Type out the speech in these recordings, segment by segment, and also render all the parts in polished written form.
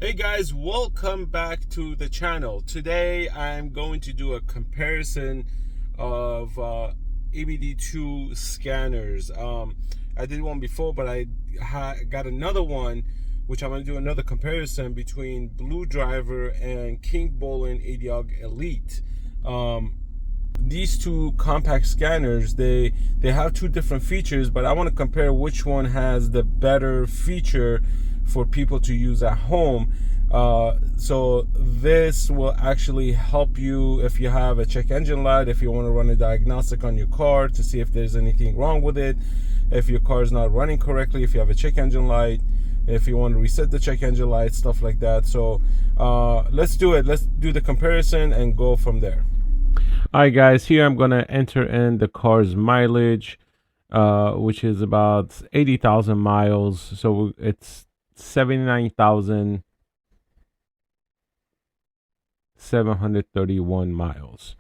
Hey guys, welcome back to the channel. Today I'm going to do a comparison of ABD2 scanners. I did one before, but I got another one, which I'm going to do another comparison between Blue Driver and Kingbolen Ediag Elite. These two compact scanners, they have two different features, but I want to compare which one has the better feature for people to use at home. So this will actually help you if you have a check engine light, if you want to run a diagnostic on your car to see if there's anything wrong with it, if your car is not running correctly, if you have a check engine light, if you want to reset the check engine light, stuff like that. So let's do it. Let's do the comparison and go from there. Alright guys, here I'm going to enter in the car's mileage, which is about 80,000 miles. So it's 79,731 miles.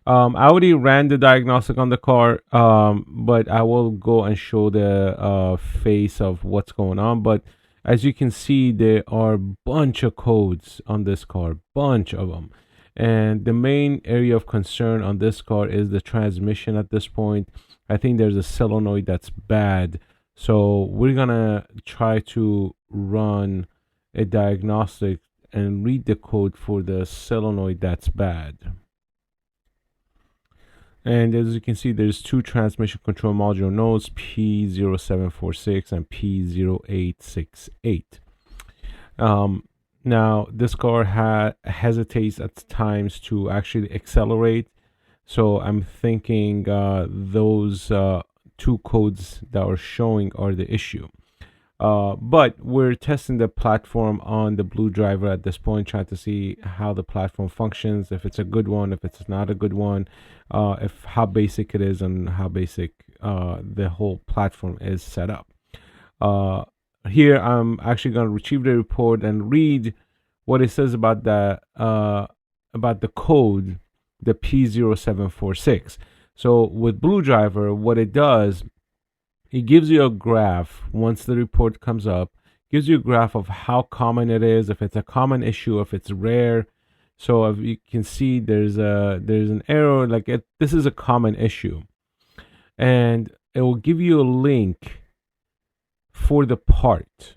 I already ran the diagnostic on the car, but I will go and show the face of what's going on. But as you can see, there are a bunch of codes on this car, bunch of them. And the main area of concern on this car is the transmission at this point. I think there's a solenoid that's bad. So we're gonna try to run a diagnostic and read the code for the solenoid that's bad. And as you can see, there's two transmission control module nodes, P0746 and P0868. Now, this car hesitates at times to actually accelerate. So I'm thinking those two codes that are showing are the issue. But we're testing the platform on the Blue Driver at this point, trying to see how the platform functions, if it's a good one, if it's not a good one, if how basic it is, and how basic the whole platform is set up. Here I'm actually going to retrieve the report and read what it says about the code, the P0746. So with Blue Driver, what it does, it gives you a graph once the report comes up, gives you a graph of how common it is, if it's a common issue, if it's rare. So if you can see, there's an error like it. This is a common issue, and it will give you a link for the part,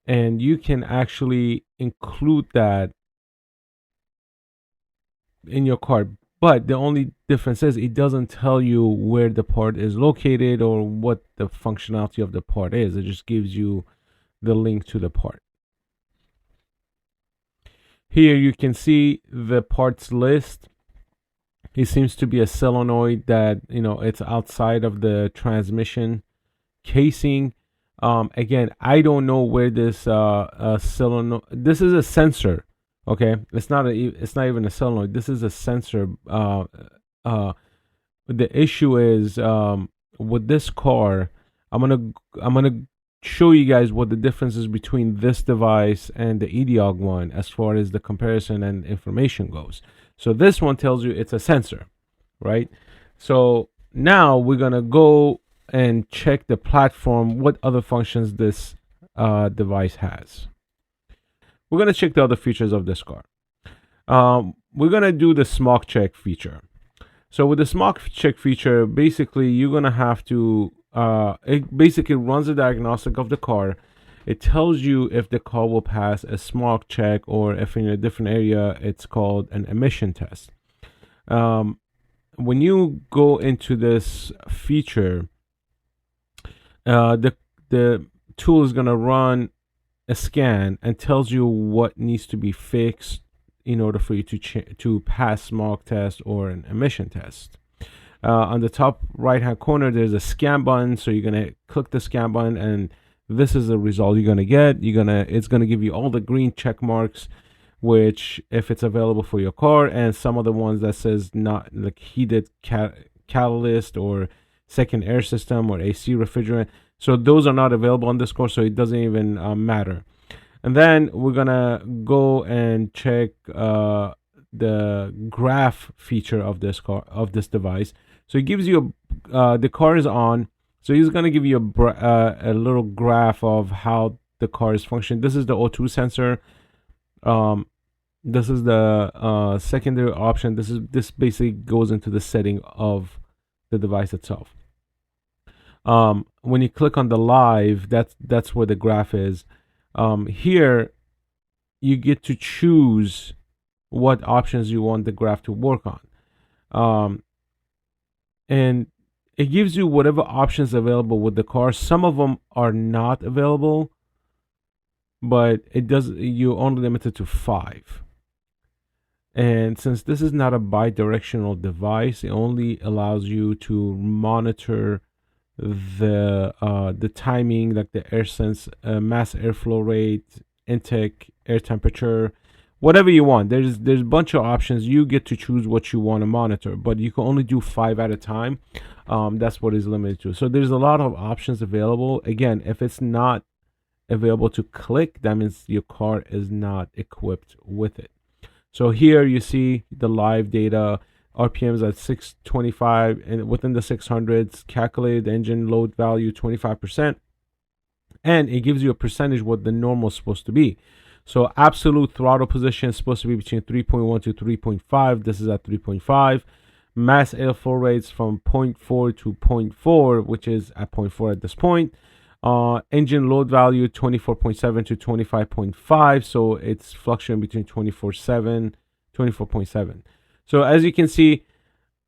and you can actually include that in your car. But the only difference is it doesn't tell you where the part is located or what the functionality of the part is. It just gives you the link to the part. Here you can see the parts list. It seems to be a solenoid that, it's outside of the transmission casing. Again, I don't know where this solenoid. This is a sensor. Okay, it's not even a solenoid. This is a sensor. The issue is with this car. I'm gonna show you guys what the difference is between this device and the Ediag one as far as the comparison and information goes. So this one tells you it's a sensor, right? So now we're gonna go and check the platform, what other functions this device has. We're going to check the other features of this car. We're going to do the smoke check feature. So with the smoke check feature, basically you're going to have to, it basically runs a diagnostic of the car. It tells you if the car will pass a smoke check, or if in a different area, it's called an emission test. When you go into this feature, the tool is going to run a scan and tells you what needs to be fixed in order for you to pass smoke test or an emission test. On the top right hand corner, there's a scan button, so you're going to click the scan button, and this is the result you're going to get. It's going to give you all the green check marks, which if it's available for your car, and some of the ones that says not, like heated catalyst or second air system or AC refrigerant. So those are not available on this car, so it doesn't even matter. And then we're gonna go and check the graph feature of this device. So it gives you the car is on, so he's gonna give you a little graph of how the car is functioning. This is the O2 sensor. This is the secondary option. This basically goes into the setting of the device itself. When you click on the live, that's where the graph is. Here you get to choose what options you want the graph to work on. And it gives you whatever options available with the car. Some of them are not available, but you're only limited to 5. And since this is not a bi-directional device, it only allows you to monitor the timing, like the air sense, mass airflow rate, intake, air temperature, whatever you want. There's a bunch of options. You get to choose what you want to monitor, but you can only do 5 at a time. That's what is limited to. So there's a lot of options available. Again, if it's not available to click, that means your car is not equipped with it. So here you see the live data, RPMs at 625 and within the 600s, calculated engine load value 25%, and it gives you a percentage what the normal is supposed to be. So absolute throttle position is supposed to be between 3.1 to 3.5. This is at 3.5. Mass airflow rates from 0.4 to 0.4, which is at 0.4 at this point. Engine load value 24.7 to 25.5, so it's fluctuating between 24.7. So as you can see,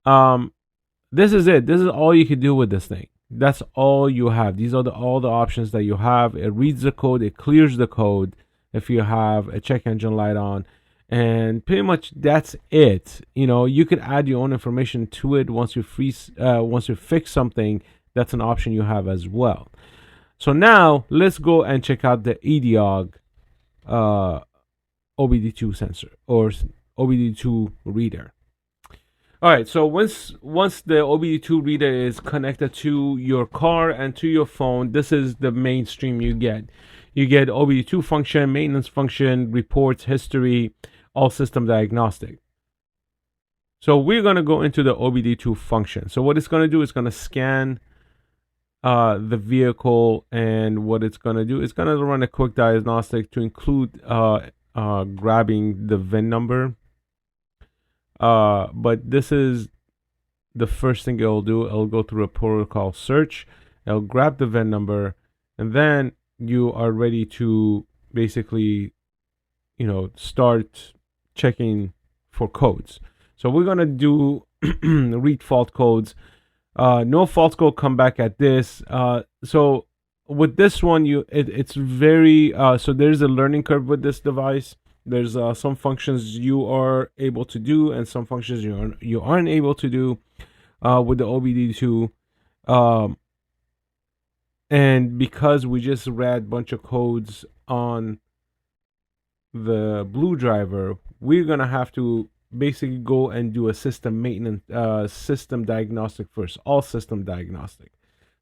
this is it. This is all you can do with this thing. That's all you have. These are all the options that you have. It reads the code, it clears the code if you have a check engine light on, and pretty much that's it. You could add your own information to it once you fix something. That's an option you have as well. So now let's go and check out the Ediag OBD2 sensor or OBD2 reader. All right, so once the OBD2 reader is connected to your car and to your phone, this is the mainstream you get. You get OBD2 function, maintenance function, reports, history, all system diagnostic. So we're going to go into the OBD2 function. So what it's going to do is going to scan the vehicle, and what it's going to do is going to run a quick diagnostic to include grabbing the VIN number. But this is the first thing it'll do. It'll go through a protocol search. It'll grab the VIN number, and then you are ready to basically, start checking for codes. So we're going to do read fault codes. No fault code come back at this. So with this one, it's very so there's a learning curve with this device. There's some functions you are able to do and some functions you aren't able to do with the OBD2. And because we just read a bunch of codes on the blue driver, we're gonna have to basically go and do a system maintenance, system diagnostic first, all system diagnostic.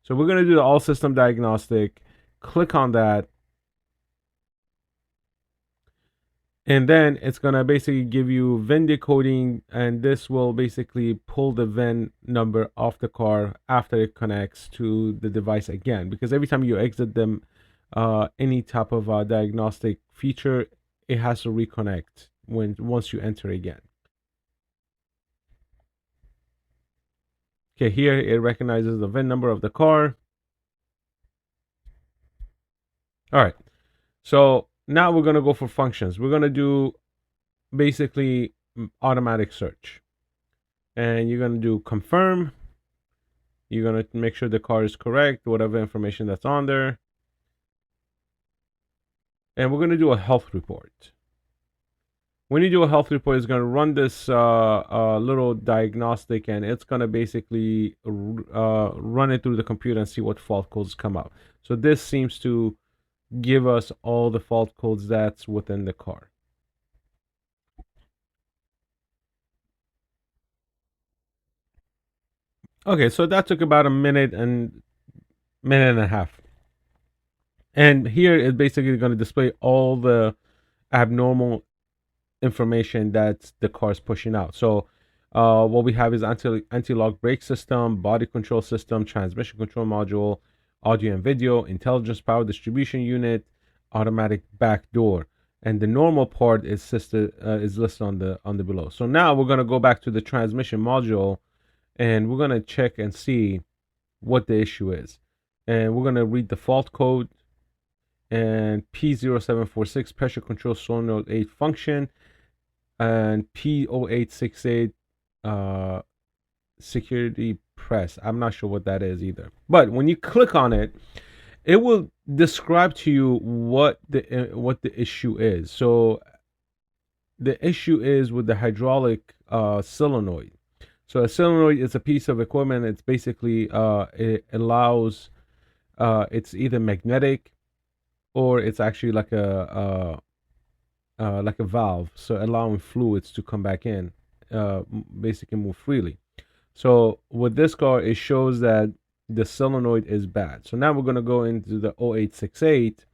So we're gonna do the all system diagnostic. Click on that, and then it's gonna basically give you VIN decoding, and this will basically pull the VIN number off the car after it connects to the device again. Because every time you exit them, any type of diagnostic feature, it has to reconnect once you enter again. Okay, here it recognizes the VIN number of the car. All right, so now we're going to go for functions. We're going to do basically automatic search. And you're going to do confirm. You're going to make sure the car is correct, whatever information that's on there. And we're going to do a health report. When you do a health report, it's going to run this little diagnostic, and it's going to basically run it through the computer and see what fault codes come up. So this seems to give us all the fault codes that's within the car. Okay, so that took about a minute and a half. And here it's basically going to display all the abnormal information that the car is pushing out. So what we have is anti-lock brake system, body control system, transmission control module, audio and video, intelligence power distribution unit, automatic back door, and the normal part is listed on the below. So now we're gonna go back to the transmission module, and we're gonna check and see what the issue is, and we're gonna read the fault code and P0746 pressure control solenoid 8 function, and P0868 security press. I'm not sure what that is either, but when you click on it, it will describe to you what the issue is. So the issue is with the hydraulic solenoid. So a solenoid is a piece of equipment. It's basically it allows it's either magnetic or it's actually like a valve, so allowing fluids to come back in, basically move freely. So with this car, it shows that the solenoid is bad. So now we're going to go into the 0868.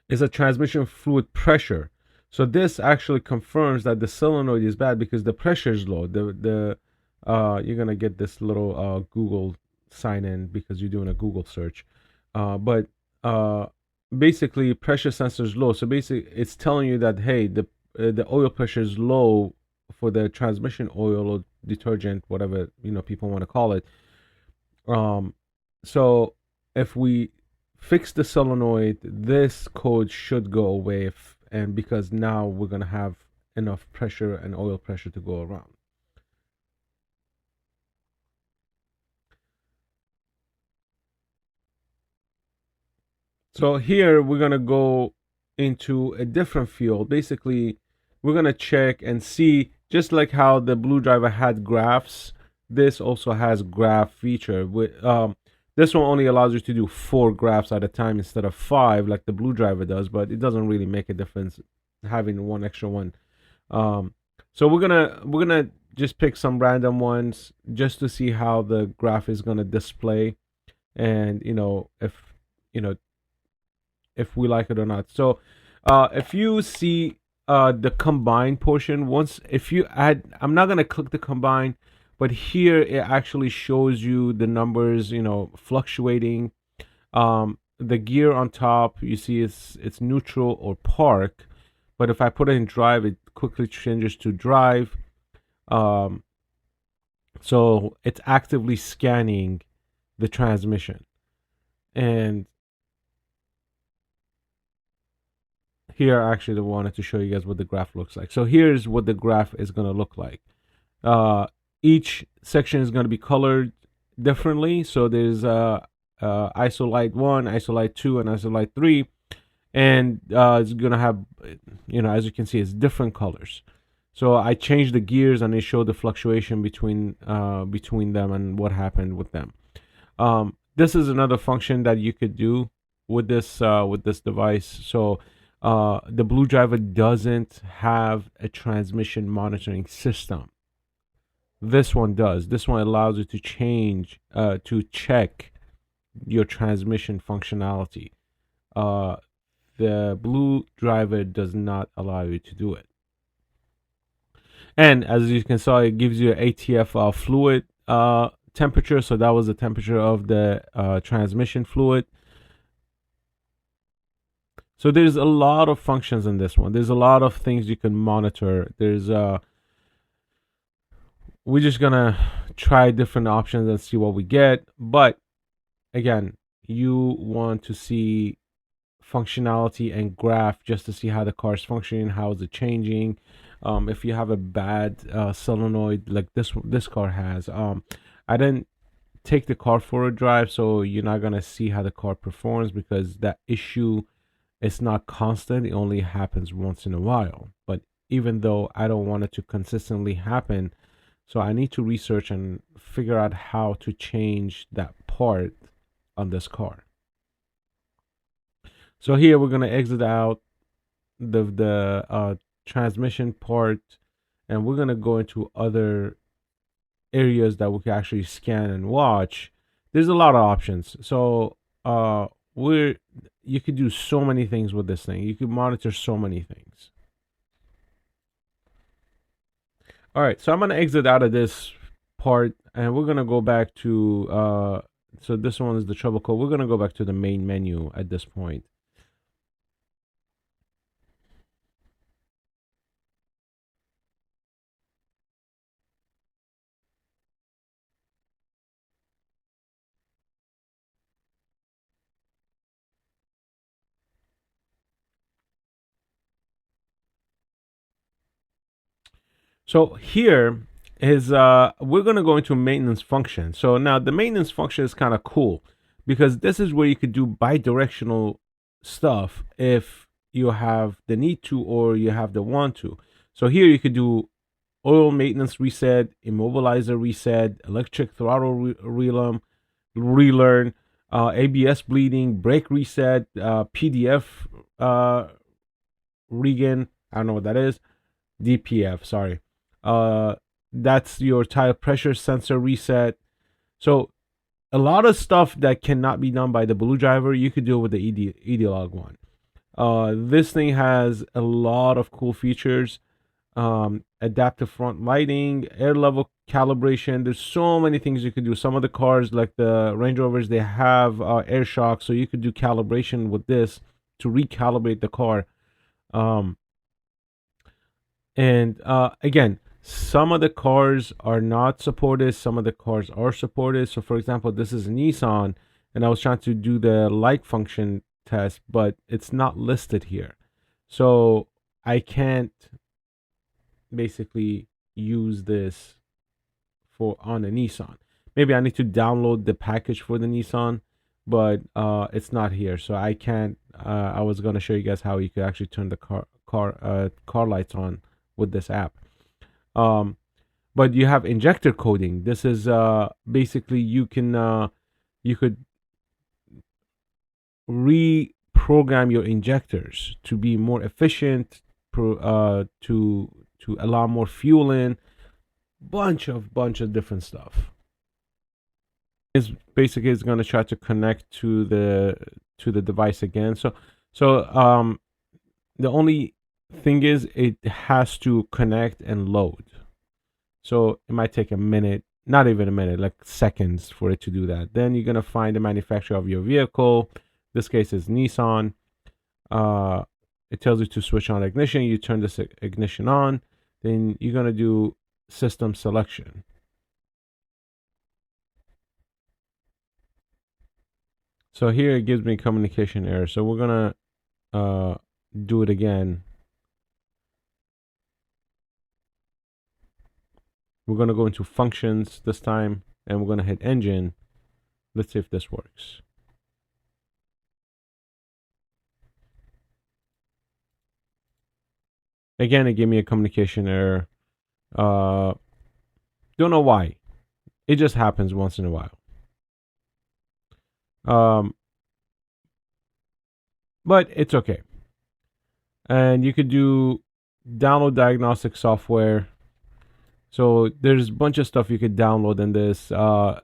Is a transmission fluid pressure. So this actually confirms that the solenoid is bad because the pressure is low. The you're gonna get this little Google sign in because you're doing a Google search, but basically pressure sensor is low. So basically, it's telling you that hey, the oil pressure is low for the transmission oil or detergent, whatever people want to call it. So if we fix the solenoid, this code should go away, and because now we're gonna have enough pressure and oil pressure to go around. So here we're gonna go into a different field. Basically, we're gonna check and see, just like how the blue driver had graphs, this also has graph feature. This one only allows you to do 4 graphs at a time instead of 5 like the blue driver does, but it doesn't really make a difference having one extra one. So we're gonna just pick some random ones just to see how the graph is gonna display, and if we like it or not. So if you see the combine portion, if you add, I'm not gonna click the combine, but here it actually shows you the numbers, fluctuating. The gear on top, you see it's neutral or park, but if I put it in drive, it quickly changes to drive. So it's actively scanning the transmission. And here actually I wanted to show you guys what the graph looks like. So here's what the graph is going to look like. Each section is going to be colored differently. So there's ISOLite 1, ISOLite 2, and ISOLite 3. And it's going to have, as you can see, it's different colors. So I changed the gears and it showed the fluctuation between them and what happened with them. This is another function that you could do with this device. So the blue driver doesn't have a transmission monitoring system. This one does. This one allows you to to check your transmission functionality. The blue driver does not allow you to do it. And as you can see, it gives you an ATF fluid temperature. So that was the temperature of the transmission fluid. So there's a lot of functions in this one. There's a lot of things you can monitor. We're just gonna try different options and see what we get. But again, you want to see functionality and graph just to see how the car is functioning, how is it changing. If you have a bad solenoid like this car has, I didn't take the car for a drive, so you're not gonna see how the car performs because that issue is not constant. It only happens once in a while. But even though I don't want it to consistently happen, so I need to research and figure out how to change that part on this car. So here we're gonna exit out the transmission part, and we're gonna go into other areas that we can actually scan and watch. There's a lot of options. So you could do so many things with this thing. You could monitor so many things. All right, so I'm gonna exit out of this part, and we're gonna go back to so this one is the trouble code. We're gonna go back to the main menu at this point. So here is we're gonna go into maintenance function. So now the maintenance function is kind of cool because this is where you could do bidirectional stuff if you have the need to or you have the want to. So here you could do oil maintenance reset, immobilizer reset, electric throttle relearn, ABS bleeding, brake reset, PDF regen. I don't know what that is. DPF, sorry. That's your tire pressure sensor reset. So a lot of stuff that cannot be done by the blue driver, you could do with the Ediag one. This thing has a lot of cool features. Adaptive front lighting, air level calibration. There's so many things you could do. Some of the cars, like the Range Rovers, they have air shock, so you could do calibration with this to recalibrate the car. And again, some of the cars are not supported, some of the cars are supported. So, for example, this is Nissan, and I was trying to do the light function test, but it's not listed here. So, I can't basically use this for on a Nissan. Maybe I need to download the package for the Nissan, but it's not here, so I can't. I was gonna show you guys how you could actually turn the car lights on with this app. But you have injector coding. This is basically you could reprogram your injectors to be more efficient, to allow more fuel in, bunch of different stuff. It's basically it's going to try to connect to the device again. So the only thing is it has to connect and load. So it might take a minute, not even a minute, like seconds for it to do that. Then you're gonna find the manufacturer of your vehicle. This case is Nissan. It tells you to switch on ignition. You turn this ignition on. Then you're gonna do system selection. So here it gives me communication error. So we're gonna do it again. We're gonna go into functions this time, and we're gonna hit engine. Let's see if this works. Again, it gave me a communication error. Don't know why. It just happens once in a while. But it's okay. And you could do download diagnostic software. So there's a bunch of stuff you could download in this. I'm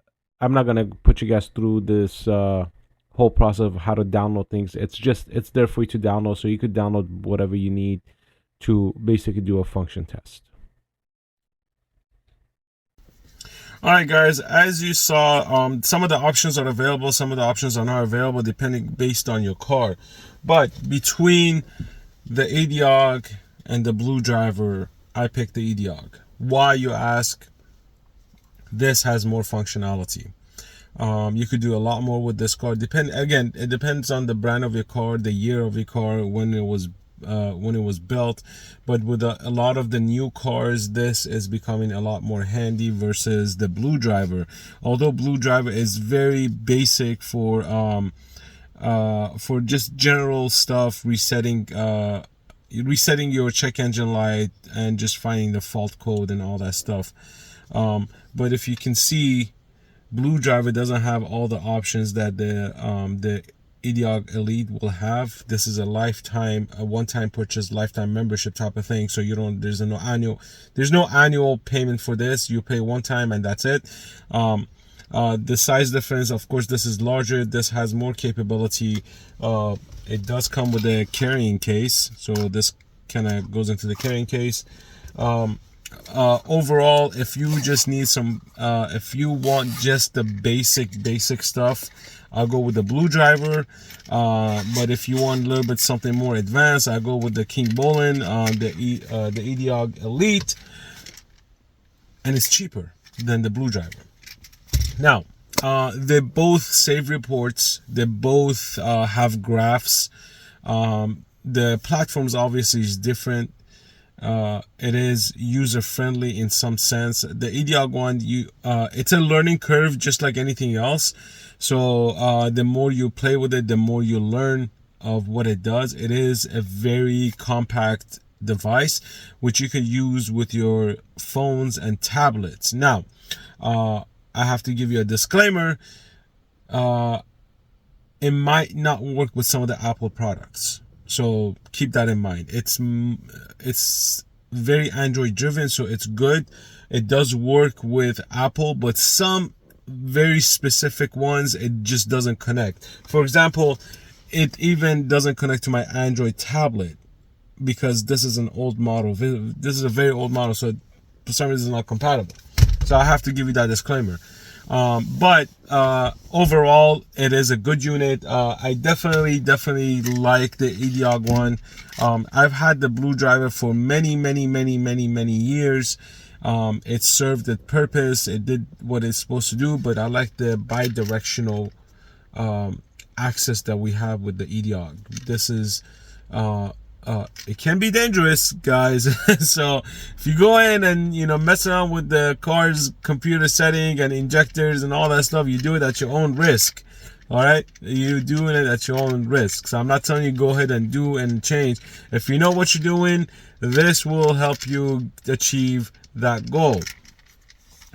not gonna put you guys through this whole process of how to download things. It's there for you to download, so you could download whatever you need to basically do a function test. All right, guys, as you saw, some of the options are available, some of the options are not available depending based on your car. But between the Ediag and the blue driver, I picked the Ediag. Why, you ask? This has more functionality. You could do a lot more with this car. Again, it depends on the brand of your car, the year of your car, when it was built. But with a lot of the new cars, this is becoming a lot more handy versus the blue driver. Although blue driver is very basic for just general stuff, resetting your check engine light and just finding the fault code and all that stuff. But if you can see, blue driver doesn't have all the options that the Ediag Elite will have. This is a one-time purchase, lifetime membership type of thing. So there's no annual payment for this. You pay one time and that's it. The size difference, of course, this is larger. This has more capability. It does come with a carrying case, so this kind of goes into the carrying case. Overall, if you just need if you want just the basic stuff, I'll go with the blue driver. But if you want a little bit something more advanced, I'll go with the Kingbolen, the Ediag Elite, and it's cheaper than the blue driver. Now, they both save reports. They both have graphs. The platforms obviously is different. It is user friendly in some sense. The Ediag one, it's a learning curve just like anything else. So the more you play with it, the more you learn of what it does. It is a very compact device which you can use with your phones and tablets. Now, I have to give you a disclaimer. It might not work with some of the Apple products, so keep that in mind. It's very Android driven, so it's good. It does work with Apple, but some very specific ones it just doesn't connect. For example, it even doesn't connect to my Android tablet because this is an old model. This is a very old model, so for some reason it's not compatible. So I have to give you that disclaimer. But overall, it is a good unit. I definitely like the Ediag one. I've had the Blue Driver for many years. It served its purpose. It did what it's supposed to do, but I like the bi-directional access that we have with the Ediag. This is it can be dangerous, guys. So if you go in and mess around with the car's computer setting and injectors and all that stuff, you do it at your own risk. All right, you're doing it at your own risk. So I'm not telling you go ahead and do and change. If you know what you're doing, this will help you achieve that goal.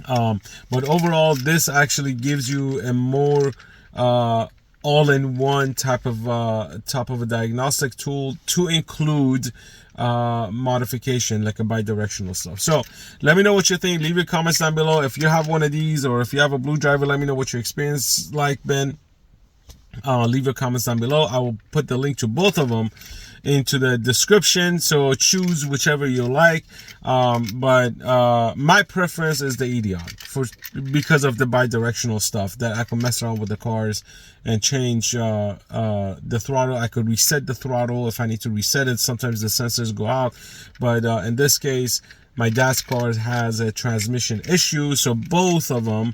But overall, this actually gives you a more all-in-one type of a diagnostic tool to include modification like a bi-directional stuff. So let me know what you think. Leave your comments down below. If you have one of these or if you have a Blue Driver, let me know what your experience like been. Leave your comments down below. I will put the link to both of them into the description, so choose whichever you like. But my preference is the Ediag because of the bi-directional stuff that I can mess around with the cars and change the throttle. I could reset the throttle if I need to reset it. Sometimes the sensors go out, but in this case my dad's car has a transmission issue, so both of them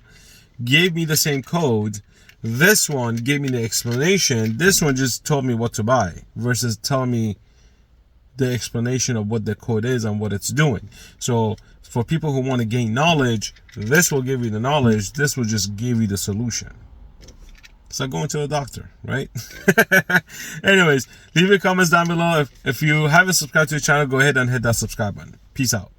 gave me the same code. This one gave me the explanation. This one just told me what to buy versus telling me the explanation of what the code is and what it's doing. So for people who want to gain knowledge, this will give you the knowledge. This will just give you the solution. It's like going to a doctor, right? Anyways, leave your comments down below. If you haven't subscribed to the channel, go ahead and hit that subscribe button. Peace out.